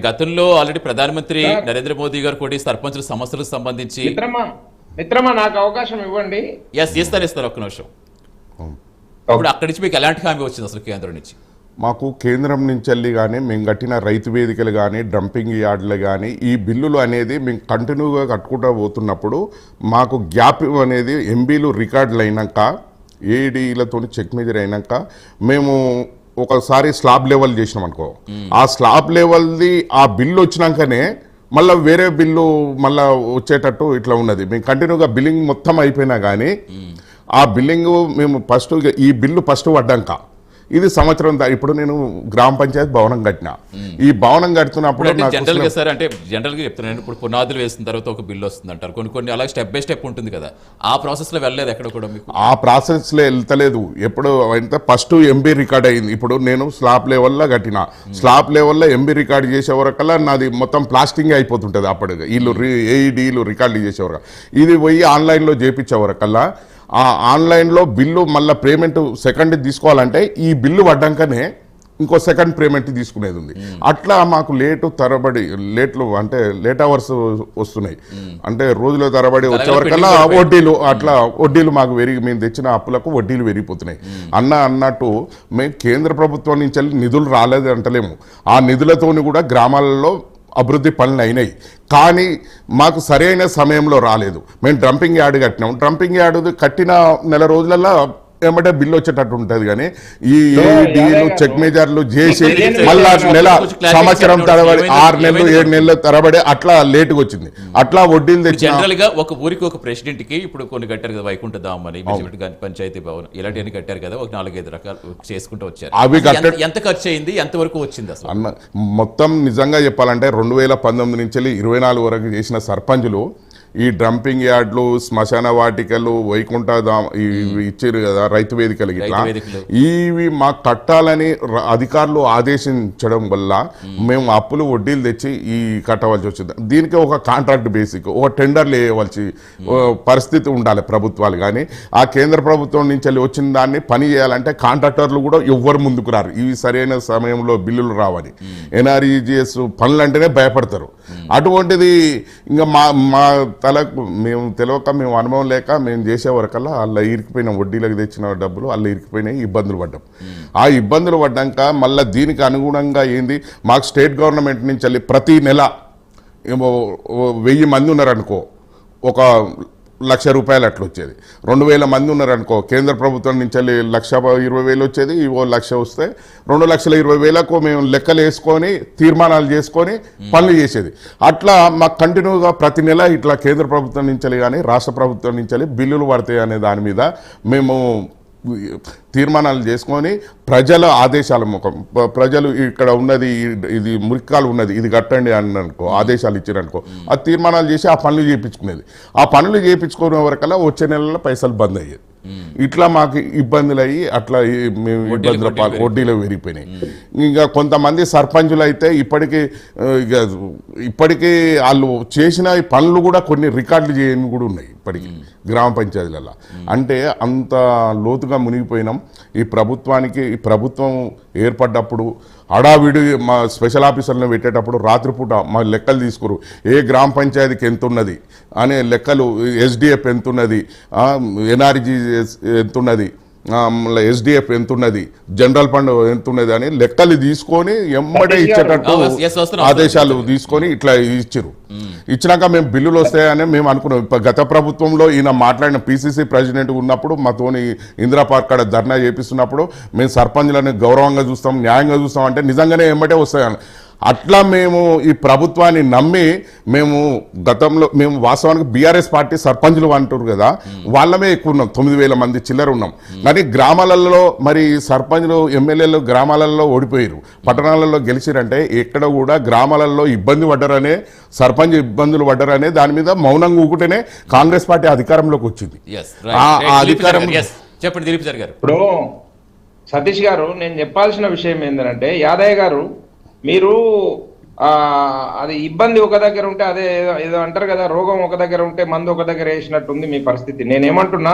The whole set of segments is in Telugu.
గతంలో ఆల్రెడీ ప్రధానమంత్రి నరేంద్ర మోదీ గారు కూడా సర్పంచుల సమస్యలకు సంబంధించి మిత్రమా నాకు అవకాశం ఇవ్వండి. ఇస్తారు ఒక్క నిమిషం. ఇప్పుడు అక్కడి నుంచి మీకు ఎలాంటి హామీ వచ్చింది అసలు కేంద్రం నుంచి? మాకు కేంద్రం నుంచి వెళ్ళి కానీ మేము కట్టిన రైతు వేదికలు కానీ డంపింగ్ యార్డులు కానీ ఈ బిల్లులు అనేది మేము కంటిన్యూగా కట్టుకుంటూ పోతున్నప్పుడు మాకు గ్యాప్ అనేది ఎంబీలు రికార్డులు అయినాక ఏడీలతో చెక్ మేజర్ అయినాక మేము ఒకసారి స్లాబ్ లెవెల్ చేసినాం అనుకో, ఆ స్లాబ్ లెవెల్ది ఆ బిల్లు వచ్చినాకనే మళ్ళీ వేరే బిల్లు మళ్ళీ వచ్చేటట్టు ఇట్లా ఉన్నది. మేము కంటిన్యూగా బిల్లింగ్ మొత్తం అయిపోయినా కానీ ఆ బిల్లింగ్ మేము ఫస్ట్ ఈ బిల్లు ఫస్ట్ పడ్డాక ఇది సంవత్సరం ఇప్పుడు నేను గ్రామ పంచాయతీ భవనం కట్టినా. ఈ భవనం కడుతున్నప్పుడు జనరల్గా సార్ అంటే జనరల్గా చెప్తున్నాను, ఇప్పుడు పునాదులు వేసిన తర్వాత ఒక బిల్లు వస్తుంది అంటారు, కొన్ని అలాగే స్టెప్ బై స్టెప్ ఉంటుంది కదా, ఆ ప్రాసెస్ లో వెళ్ళలేదు ఎక్కడ కూడా మీకు? ఆ ప్రాసెస్ లో వెళ్తలేదు. ఎప్పుడు అంటే ఫస్ట్ ఎంబీ రికార్డ్ అయింది. ఇప్పుడు నేను స్లాబ్ లెవెల్లో కట్టిన, స్లాబ్ లెవెల్లో ఎంబీ రికార్డ్ చేసే వరకల్లా నాది మొత్తం ప్లాస్టింగ్ అయిపోతుంటుంది. అప్పుడు వీళ్ళు ఏఈడీలు రికార్డు చేసేవరకు ఇది పోయి ఆన్లైన్లో చేపించే వరకల్లా ఆ ఆన్లైన్లో బిల్లు మళ్ళీ పేమెంట్ సెకండ్ తీసుకోవాలంటే ఈ బిల్లు పడ్డాకనే ఇంకో సెకండ్ పేమెంట్ తీసుకునేది ఉంది. అట్లా మాకు లేట్లు అంటే లేట్ అవర్స్ వస్తున్నాయి. అంటే రోజుల తరబడి వచ్చేవరకల్లా వడ్డీలు మాకు మేము తెచ్చిన అప్పులకు వడ్డీలు పెరిగిపోతున్నాయి. అన్నట్టు మేము కేంద్ర ప్రభుత్వం నుంచి నిధులు రాలేదు అంటలేము. ఆ నిధులతోని కూడా గ్రామాలలో అభివృద్ధి పనులు అయినాయి, కానీ మాకు సరైన సమయంలో రాలేదు. మేము డంపింగ్ యార్డ్ కట్టినాం. డంపింగ్ యార్డ్ కట్టిన నెల రోజులలో ఏమంటే బిల్లు వచ్చేటట్టు ఉంటుంది. కానీ ఈ ఏఈడీలు చెక్ మేజర్లు చేసి మళ్ళా సంవత్సరం తరబడి 6 నెలలు 7 నెలల తరబడి అట్లా లేటుగా వచ్చింది. అట్లా వడ్డీలు తెచ్చి జనరల్ గా ఒక ఊరికి ఒక ప్రెసిడెంట్ కి ఇప్పుడు కొన్ని కట్టారు కదా, వైకుంఠ ధామ్ అని, పంచాయతీ భవన్ ఇలాంటివన్నీ కట్టారు కదా, ఒక 4-5 రకాలు చేసుకుంటూ వచ్చారు. అవి ఎంత ఖర్చు అయింది, ఎంత వరకు వచ్చింది అసలు? మొత్తం నిజంగా చెప్పాలంటే 2019 నుంచి 24 వరకు చేసిన సర్పంచులు ఈ డంపింగ్ యార్డ్లు, శ్మశాన వాటికలు, వైకుంఠ ఇచ్చారు కదా రైతు వేదికలు, ఇట్లా ఇవి మాకు కట్టాలని అధికారులు ఆదేశించడం వల్ల మేము అప్పులు వడ్డీలు తెచ్చి ఈ కట్టవలసి వచ్చింది. దీనికి ఒక కాంట్రాక్ట్ బేసిక్, ఒక టెండర్లు వేయవలసి పరిస్థితి ఉండాలి ప్రభుత్వాలు. కానీ ఆ కేంద్ర ప్రభుత్వం నుంచి వచ్చిన దాన్ని పని చేయాలంటే కాంట్రాక్టర్లు కూడా ఎవ్వరు ముందుకు రారు. ఇవి సరైన సమయంలో బిల్లులు రావని ఎన్ఆర్ఈజిఎస్ పనులు అంటేనే భయపడతారు. అటువంటిది ఇంకా మా తలకు మేము తెలియక, మేము అనుభవం లేక మేము చేసే వరకల్లా అలా ఇరికిపోయిన వడ్డీలకు తెచ్చిన డబ్బులు అలా ఇరికిపోయినాయి. ఇబ్బందులు పడ్డాం. ఆ ఇబ్బందులు పడ్డాక మళ్ళీ దీనికి అనుగుణంగా ఏంది, మాకు స్టేట్ గవర్నమెంట్ నుంచి ప్రతి నెల 1000 మంది ఉన్నారనుకో ఒక ₹1,00,000 అట్లా వచ్చేది. 2,000 మంది ఉన్నారనుకో కేంద్ర ప్రభుత్వం నుంచి 1,20,000 వచ్చేది. ఇవో 1,00,000 వస్తే 2,20,000కు మేము లెక్కలు వేసుకొని తీర్మానాలు చేసుకొని పనులు చేసేది. అట్లా మాకు కంటిన్యూగా ప్రతి నెల ఇట్లా కేంద్ర ప్రభుత్వం నుంచి కానీ రాష్ట్ర ప్రభుత్వం నుంచి బిల్లులు పడతాయి అనే దాని మీద మేము తీర్మానాలు చేసుకొని ప్రజల ఆదేశాల ముఖం, ప్రజలు ఇక్కడ ఉన్నది ఇది మురికాలు ఉన్నది ఇది కట్టండి అని అనుకో ఆదేశాలు ఇచ్చారనుకో, ఆ తీర్మానాలు చేసి ఆ పనులు చేయించుకునేది. ఆ పనులు చేయించుకునే వరకల్లా వచ్చే నెలలో పైసలు బంద్ అయ్యేది. ఇట్లా మాకు ఇబ్బందులు అయ్యి అట్లా మేము ఇబ్బందుల వడ్డీలు పెరిగిపోయినాయి. ఇంకా కొంతమంది సర్పంచులు అయితే ఇప్పటికీ వాళ్ళు చేసిన పనులు కూడా కొన్ని రికార్డులు చేయని కూడా ఉన్నాయి ఇప్పటికీ గ్రామ పంచాయతీలలో. అంటే అంత లోతుగా మునిగిపోయినాం. ఈ ప్రభుత్వం ఏర్పడ్డప్పుడు హడావిడి మా స్పెషల్ ఆఫీసర్లను పెట్టేటప్పుడు రాత్రిపూట మా లెక్కలు తీసుకురు, ఏ గ్రామ పంచాయతీకి ఎంత ఉన్నది అనే లెక్కలు, ఎస్డిఎఫ్ ఎంత ఉన్నది, ఎన్ఆర్జీ ఎంత ఉన్నది, ఎస్డిఎఫ్ ఎంత ఉన్నది, జనరల్ ఫండ్ ఎంత ఉన్నది అని లెక్కలు తీసుకొని ఎమ్మడే ఇచ్చేటట్టు ఆదేశాలు తీసుకొని ఇట్లా ఇచ్చారు. ఇచ్చినాక మేము బిల్లులు వస్తాయని మేము అనుకున్నాం. గత ప్రభుత్వంలో ఈయన మాట్లాడిన పిసిసి ప్రెసిడెంట్ ఉన్నప్పుడు మాతోని ఇందిరా పార్క్ కాడ ధర్నా చేపిస్తున్నప్పుడు మేము సర్పంచ్లను గౌరవంగా చూస్తాం, న్యాయంగా చూస్తాం అంటే నిజంగానే ఎమ్మటే వస్తాయని అట్లా మేము ఈ ప్రభుత్వాన్ని నమ్మి మేము వాస్తవానికి బీఆర్ఎస్ పార్టీ సర్పంచులు అంటారు కదా, వాళ్ళమే ఎక్కువ ఉన్నాం. 9,000 మంది చిల్లర ఉన్నాం. కానీ గ్రామాలలో మరి సర్పంచులు ఎమ్మెల్యేలు గ్రామాలలో ఓడిపోయారు, పట్టణాలలో గెలిచిరంటే ఎక్కడ కూడా గ్రామాలలో ఇబ్బంది పడ్డారనే, సర్పంచ్ ఇబ్బందులు పడ్డారనే దాని మీద మౌనంగా ఊకుంటేనే కాంగ్రెస్ పార్టీ అధికారంలోకి వచ్చింది. చెప్పండి దిలీప్ సార్ గారు. ఇప్పుడు సతీష్ గారు నేను చెప్పాల్సిన విషయం ఏంటంటే, యాదయ్య గారు మీరు అది ఇబ్బంది ఒక దగ్గర ఉంటే అదే ఏదో అంటారు కదా, రోగం ఒక దగ్గర ఉంటే మందు ఒక దగ్గర వేసినట్టుంది మీ పరిస్థితి. నేనేమంటున్నా,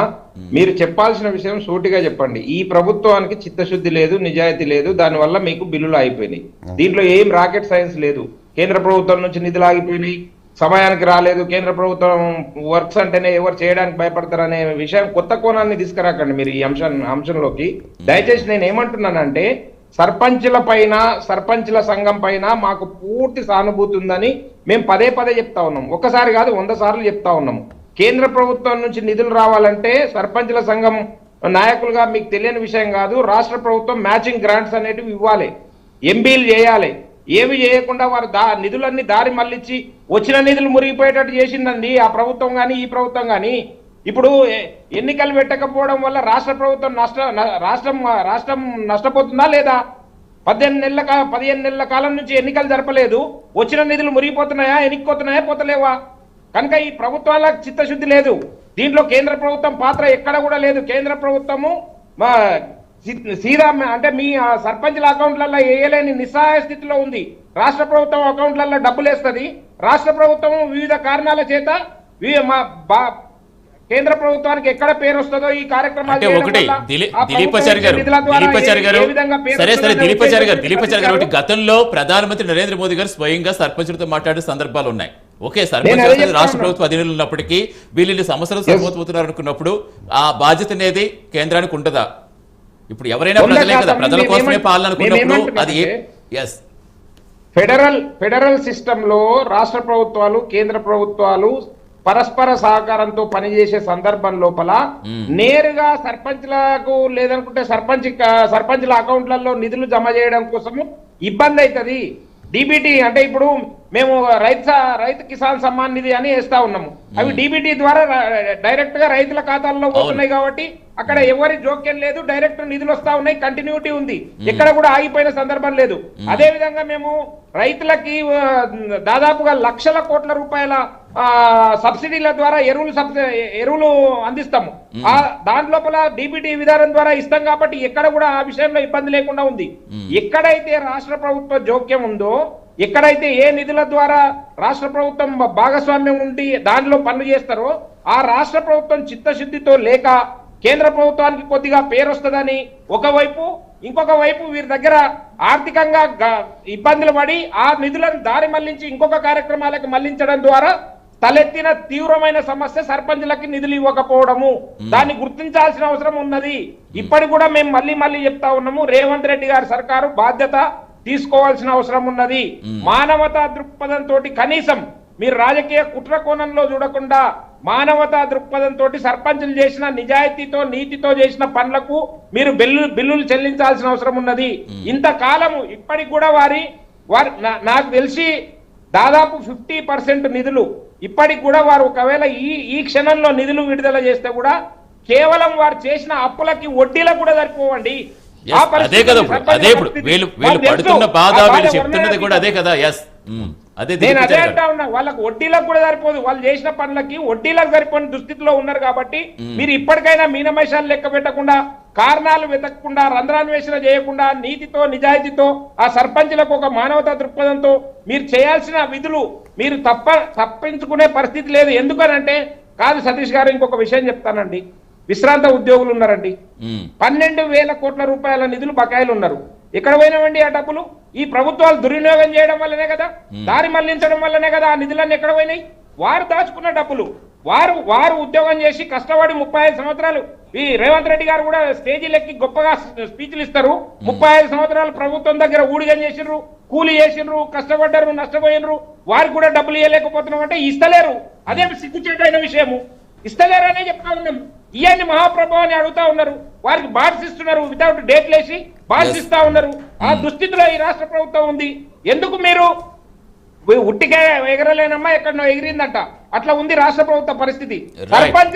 మీరు చెప్పాల్సిన విషయం సూటిగా చెప్పండి. ఈ ప్రభుత్వానికి చిత్తశుద్ధి లేదు, నిజాయితీ లేదు, దానివల్ల మీకు బిల్లులు అయిపోయినాయి. దీంట్లో ఏం రాకెట్ సైన్స్ లేదు. కేంద్ర ప్రభుత్వం నుంచి నిధులు ఆగిపోయినాయి, సమయానికి రాలేదు, కేంద్ర ప్రభుత్వం వర్క్స్ అంటేనే ఎవరు చేయడానికి భయపడతారనే విషయం కొత్త కోణాన్ని తీసుకురాకండి మీరు ఈ అంశంలోకి. దయచేసి నేను ఏమంటున్నానంటే సర్పంచుల పైన, సర్పంచుల సంఘం పైన మాకు పూర్తి సానుభూతి ఉందని మేము పదే పదే చెప్తా ఉన్నాం. ఒక్కసారి కాదు 100 సార్లు చెప్తా ఉన్నాము. కేంద్ర ప్రభుత్వం నుంచి నిధులు రావాలంటే సర్పంచుల సంఘం నాయకులుగా మీకు తెలియని విషయం కాదు, రాష్ట్ర ప్రభుత్వం మ్యాచింగ్ గ్రాంట్స్ అనేటివి ఇవ్వాలి, ఎంబీలు చేయాలి. ఏవి చేయకుండా వారు నిధులన్నీ దారి మళ్ళించి వచ్చిన నిధులు మురిగిపోయేటట్టు చేసిందండి ఆ ప్రభుత్వం కానీ ఈ ప్రభుత్వం కానీ. ఇప్పుడు ఎన్నికలు పెట్టకపోవడం వల్ల రాష్ట్ర ప్రభుత్వం రాష్ట్రం నష్టపోతుందా లేదా? 15 నెలల కాలం నుంచి ఎన్నికలు జరపలేదు, వచ్చిన నిధులు మురిగిపోతున్నాయా, ఎన్నికపోతున్నాయా, పోతలేవా? కనుక ఈ ప్రభుత్వాలకు చిత్తశుద్ధి లేదు. దీంట్లో కేంద్ర ప్రభుత్వం పాత్ర ఎక్కడ కూడా లేదు. కేంద్ర ప్రభుత్వము సీదా అంటే మీ సర్పంచుల అకౌంట్లలో వేయలేని నిస్సహాయ స్థితిలో ఉంది. రాష్ట్ర ప్రభుత్వం అకౌంట్లలో డబ్బులు వేస్తుంది. రాష్ట్ర ప్రభుత్వం వివిధ కారణాల చేత కేంద్ర ప్రభుత్వానికి ఎక్కడ పేరు వస్తుందో ఈ కార్యక్రమాలు దిలీపాచారి గారు గతంలో ప్రధానమంత్రి నరేంద్ర మోదీ గారు స్వయంగా సర్పంచులతో మాట్లాడే సందర్భాలు ఉన్నాయి. ఓకే, సర్పంచ్ రాష్ట్ర ప్రభుత్వ అధీనంలో ఉన్నప్పటికీ వీళ్ళు సమస్యలు సరిపోతున్నారు అనుకున్నప్పుడు ఆ బాధ్యత అనేది కేంద్రానికి ఉంటుందా? ఇప్పుడు ఎవరైనా ప్రజలే కదా, ప్రజల కోసమే పాలన అనుకున్నప్పుడు అది ఫెడరల్ సిస్టమ్ లో రాష్ట్ర ప్రభుత్వాలు, కేంద్ర ప్రభుత్వాలు పరస్పర సహకారంతో పనిచేసే సందర్భం లోపల నేరుగా సర్పంచ్లకు లేదనుకుంటే సర్పంచ్ల అకౌంట్లలో నిధులు జమ చేయడం కోసము ఇబ్బంది అవుతుంది. డిబిటీ అంటే ఇప్పుడు మేము రైతు కిసాన్ సమ్మాన్ నిధి అని వేస్తా ఉన్నాము. అవి డిబిటీ ద్వారా డైరెక్ట్ గా రైతుల ఖాతాల్లో పోతున్నాయి కాబట్టి అక్కడ ఎవరి జోక్యం లేదు, డైరెక్ట్ నిధులు వస్తా ఉన్నాయి, కంటిన్యూటీ ఉంది, ఎక్కడ కూడా ఆగిపోయిన సందర్భం లేదు. అదే విధంగా మేము రైతులకి దాదాపుగా లక్షల కోట్ల రూపాయల సబ్సిడీల ద్వారా ఎరువులు అందిస్తాము. దాంట్లోపల డిబిటీ విధానం ద్వారా ఇస్తాం కాబట్టి ఎక్కడ కూడా ఆ విషయంలో ఇబ్బంది లేకుండా ఉంది. ఎక్కడైతే రాష్ట్ర ప్రభుత్వ జోక్యం ఉందో, ఎక్కడైతే ఏ నిధుల ద్వారా రాష్ట్ర ప్రభుత్వం భాగస్వామ్యం ఉండి దానిలో పనులు చేస్తారో ఆ రాష్ట్ర ప్రభుత్వం చిత్తశుద్ధితో లేక కేంద్ర ప్రభుత్వానికి కొద్దిగా పేరు వస్తుందని ఒకవైపు, ఇంకొక వైపు వీరి దగ్గర ఆర్థికంగా ఇబ్బందులు పడి ఆ నిధులను దారి మళ్లించి ఇంకొక కార్యక్రమాలకు మళ్లించడం ద్వారా తలెత్తిన తీవ్రమైన సమస్య సర్పంచులకి నిధులు ఇవ్వకపోవడము. దాన్ని గుర్తించాల్సిన అవసరం ఉన్నది. ఇప్పటికి కూడా మేము మళ్ళీ చెప్తా ఉన్నాము, రేవంత్ రెడ్డి గారి సర్కారు బాధ్యత తీసుకోవాల్సిన అవసరం ఉన్నది. మానవతా దృక్పథంతో కనీసం మీరు రాజకీయ కుట్ర కోణంలో చూడకుండా మానవతా దృక్పథంతో సర్పంచులు చేసిన నిజాయితీతో, నీతితో చేసిన పనులకు మీరు బిల్లులు చెల్లించాల్సిన అవసరం ఉన్నది. ఇంతకాలము ఇప్పటికి కూడా వారి నాకు తెలిసి దాదాపు 50% నిధులు ఇప్పటికి కూడా వారు ఒకవేళ ఈ క్షణంలో నిధులు విడుదల చేస్తే కూడా కేవలం వారు చేసిన అప్పులకి వడ్డీలకు కూడా సరిపోవండి. అదే కదా అదే ఇప్పుడు వీళ్ళు పడుతున్న బాధ, వీళ్ళు చెప్తున్నది కూడా అదే కదా. నేను అదే అంటా ఉన్నా, వాళ్ళకి వడ్డీలకు కూడా సరిపోదు, వాళ్ళు చేసిన పనులకి వడ్డీలకు సరిపోని దుస్థితిలో ఉన్నారు. కాబట్టి మీరు ఇప్పటికైనా మీనమేషాలు లెక్క పెట్టకుండా, కారణాలు వెతకకుండా, రంధ్రాన్వేషణ చేయకుండా నీతితో, నిజాయితీతో ఆ సర్పంచులకు ఒక మానవతా దృక్పథంతో మీరు చేయాల్సిన విధులు మీరు తప్పించుకునే పరిస్థితి లేదు. ఎందుకనంటే కాదు సతీష్ గారు, ఇంకొక విషయం చెప్తానండి. విశ్రాంత ఉద్యోగులు ఉన్నారండి, 12,000 కోట్ల రూపాయల నిధులు బకాయిలు ఉన్నారు. ఎక్కడ పోయినామండి ఆ డబ్బులు? ఈ ప్రభుత్వాలు దుర్వినియోగం చేయడం వల్లనే కదా, దారి మళ్లించడం వల్లనే కదా ఆ నిధులన్నీ ఎక్కడ పోయినాయి? వారు దాచుకున్న డబ్బులు, వారు ఉద్యోగం చేసి కష్టపడి 35 సంవత్సరాలు. ఈ రేవంత్ రెడ్డి గారు కూడా స్టేజీలెక్కి గొప్పగా స్పీచ్లు ఇస్తారు. 35 సంవత్సరాలు ప్రభుత్వం దగ్గర ఊడిగం చేసిండ్రు, కూలీ చేసిండ్రు, కష్టపడ్డారు, నష్టపోయినరు. వారికి కూడా డబ్బులు ఇవ్వలేకపోతున్నాం అంటే ఇస్తలేరు. అదే సిగ్గుచేటైన విషయము. ఇస్తలేరనే చెప్తా ఉన్నాం. ఇవన్నీ మహాప్రభు అని అడుగుతా ఉన్నారు. వారికి బాడ్స్ ఇస్తున్నారు, వితౌట్ డేట్లు వేసి బాడ్స్ ఇస్తా ఉన్నారు. ఆ దుస్థితిలో ఈ రాష్ట్ర ప్రభుత్వం ఉంది. ఎందుకు మీరు ఉట్టిగా ఎగరలేనమ్మా, ఎక్కడనో ఎగిరిందంట, అట్లా ఉంది రాష్ట్ర ప్రభుత్వ పరిస్థితి. సర్పంచ్